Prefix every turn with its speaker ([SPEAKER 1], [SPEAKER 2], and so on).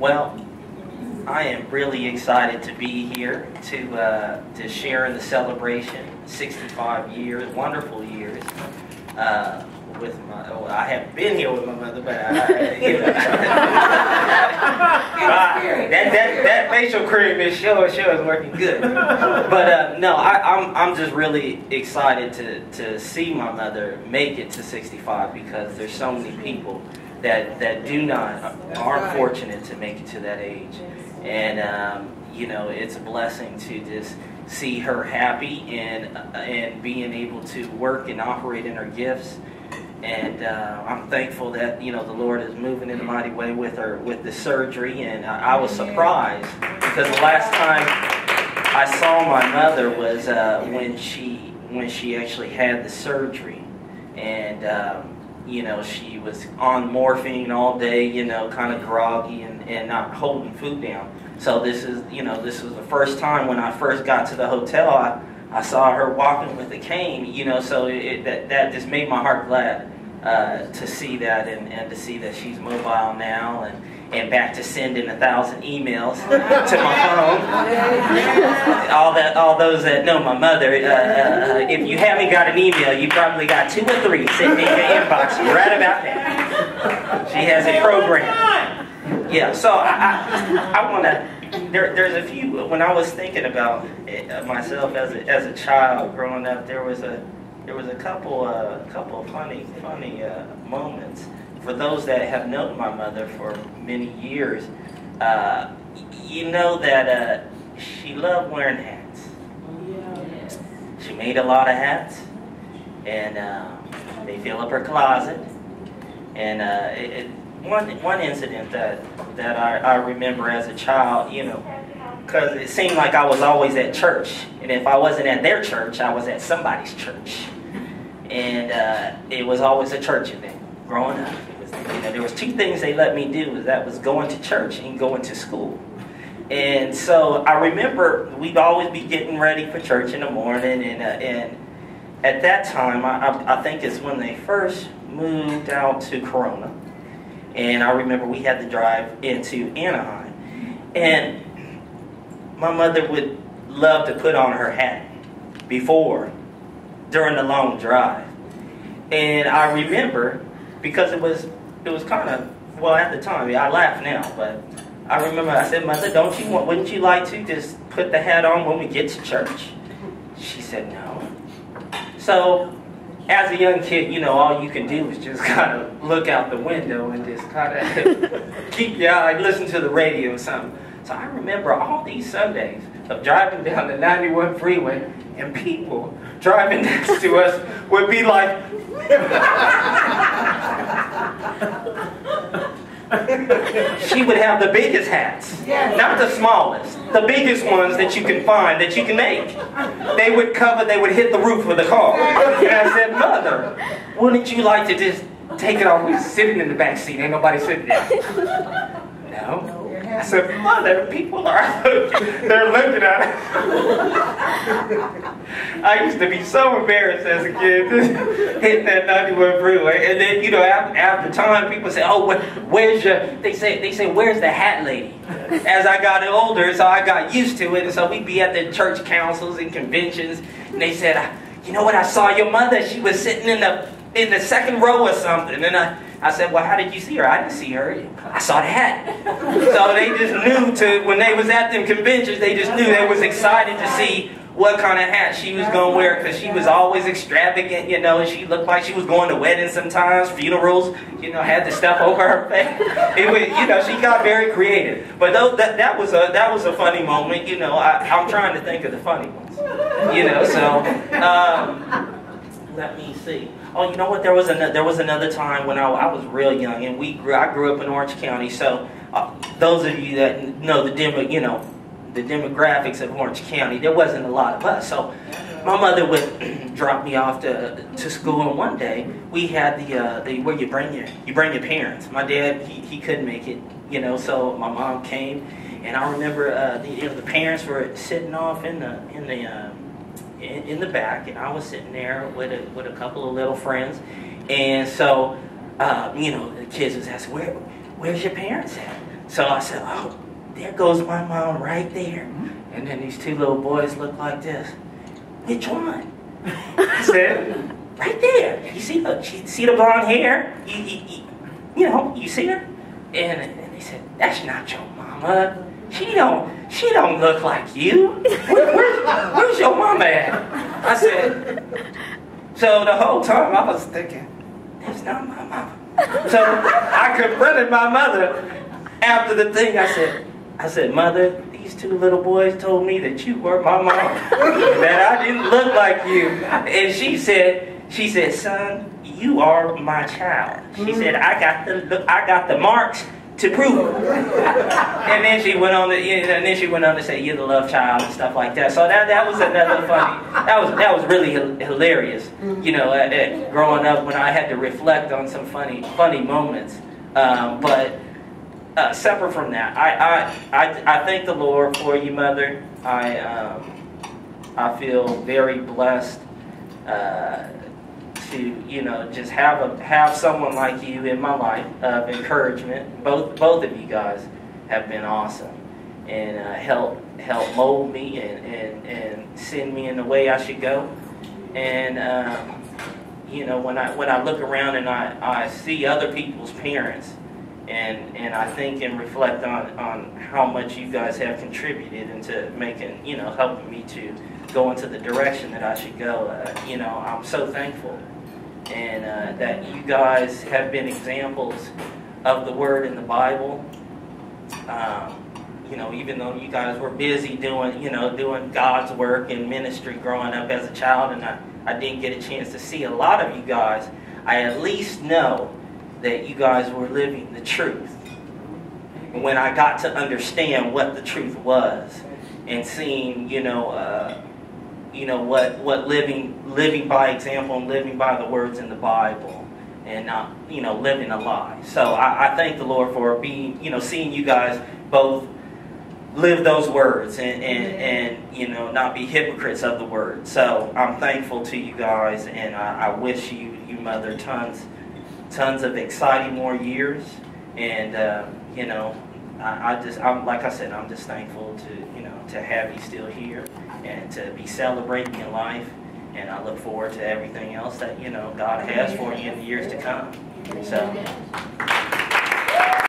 [SPEAKER 1] Well, I am really excited to be here to share in the celebration. 65 years, wonderful years. With my, well, I haven't been here with my mother, but that facial cream is sure is working good. But no, I'm just really excited to see my mother make it to 65, because there's so many people that aren't fortunate to make it to that age, and you know, it's a blessing to just see her happy and being able to work and operate in her gifts. And I'm thankful that, you know, the Lord is moving in a mighty way with her with the surgery. And I was surprised, because the last time I saw my mother was when she actually had the surgery, and you know, she was on morphine all day, you know, kind of groggy and not holding food down. So this is, you know, this was the first time when I first got to the hotel, I saw her walking with a cane, you know, so that just made my heart glad to see that, and to see that she's mobile now, and back to sending 1,000 emails to my phone. All those that know my mother, if you haven't got an email, you probably got 2 or 3 sitting in your inbox right about now. She has it programmed. Yeah, so I want to. There's a few. When I was thinking about myself as a child growing up, there was a couple of funny moments. For those that have known my mother for many years, you know that she loved wearing hats. She made a lot of hats, and they fill up her closet. And one incident that I remember as a child, you know, because it seemed like I was always at church, and if I wasn't at their church, I was at somebody's church, and it was always a church event. Growing up, you know, there was 2 things they let me do. That was going to church and going to school. And so I remember we'd always be getting ready for church in the morning, and at that time, I think it's when they first moved out to Corona. And I remember we had to drive into Anaheim. And my mother would love to put on her hat during the long drive. And I remember, because it was kind of, well, at the time, I laugh now, but I remember I said, "Mother, wouldn't you like to just put the hat on when we get to church?" She said, "No." So, as a young kid, you know, all you can do is just kind of look out the window and just kind of keep your eye, listen to the radio or something. So I remember all these Sundays of driving down the 91 freeway, and people driving next to us would be like, she would have the biggest hats, not the smallest, the biggest ones that you can find, that you can make. They would hit the roof of the car. And I said, "Mother, wouldn't you like to just take it off? We're sitting in the back seat, ain't nobody sitting there." No. I said, "Mother, people they're looking at us." I used to be so embarrassed as a kid, hitting that 91 freeway. And then, you know, after time, people say, "Oh, they say, where's the hat lady?" As I got older, so I got used to it. And so we'd be at the church councils and conventions, and they said, "You know what, I saw your mother. She was sitting in the second row or something." And I said, "Well, how did you see her?" "I didn't see her. I saw the hat." So they just knew when they was at them conventions, they just knew they was excited to see what kind of hat she was going to wear, because she was always extravagant, you know, and she looked like she was going to weddings sometimes, funerals, you know, had the stuff over her face. It was, you know, she got very creative. But that was a funny moment, you know. I'm trying to think of the funny ones, you know, so let me see. Oh, you know what? There was another time when I was real young, and I grew up in Orange County. So those of you that know the demographics of Orange County, there wasn't a lot of us. So my mother would drop me off to school, and one day we had the where you bring your parents. My dad, he couldn't make it, you know, so my mom came, and I remember the parents were sitting off in the back, and I was sitting there with a couple of little friends, and so you know, the kids was asking, where's your parents at? So I said, oh, there goes my mom right there. And then these two little boys look like this. Which one? I said, right there. You see the blonde hair? You know, you see her? And they said, that's not your mama. She don't look like you. Where's your mama at? I said, so the whole time I was thinking, that's not my mama. So I confronted my mother after the thing. I said, Mother, these two little boys told me that you were my mom, that I didn't look like you. And she said, son, you are my child. She said, I got the marks to prove it. And then she went on to say, you're the love child and stuff like that. So that was another funny. That was really hilarious. You know, growing up when I had to reflect on some funny moments. But separate from that, I thank the Lord for you, Mother. I feel very blessed to just have someone like you in my life of encouragement. Both of you guys have been awesome and help mold me and send me in the way I should go. And when I look around and I see other people's parents. And I think and reflect on how much you guys have contributed into making, helping me to go into the direction that I should go. I'm so thankful. And that you guys have been examples of the Word in the Bible. Even though you guys were busy doing God's work in ministry growing up as a child, and I didn't get a chance to see a lot of you guys, I at least know that you guys were living the truth. When I got to understand what the truth was, and seeing, what living by example and living by the words in the Bible, and not, living a lie. So I thank the Lord for seeing you guys both live those words and not be hypocrites of the word. So I'm thankful to you guys, and I wish you Mother tons of exciting more years, and I'm like I said, I'm just thankful to have you still here and to be celebrating your life, and I look forward to everything else that God has for you in the years to come. So.